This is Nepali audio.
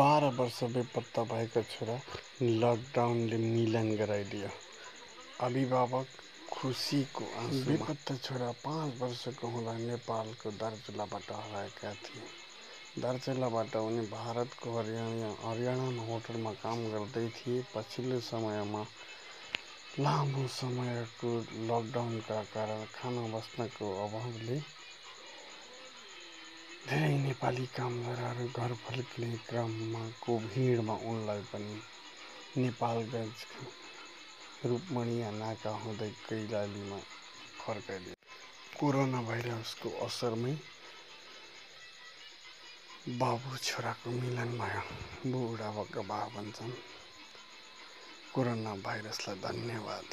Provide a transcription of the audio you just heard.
12 वर्ष बेपत्ता भएका छोरा लकडाउनले मिलन गराइदियो। अभिभावक खुसीको आँसु। बेपत्ता छोरा 5 वर्षको हुँदा नेपालको दार्चुलाबाट हराएका थिए। दार्चुलाबाट उनी भारतको हरियाणामा होटलमा काम गर्दै थिए। पछिल्लो समयमा लामो समयको लकडाउनका कारण खान बस्नको अभावले धेरै नेपाली कामदारहरू घर फर्किने क्रममा भिडमा उनलाई पनि नेपालगञ्जका रूपमणिया नाका हुँदै कैलालीमा फर्काइदियो। कोरोना भाइरसको असरमै बाबु छोराको मिलन भयो। बुढाका बा भन्छन् कोरोना भाइरसलाई धन्यवाद।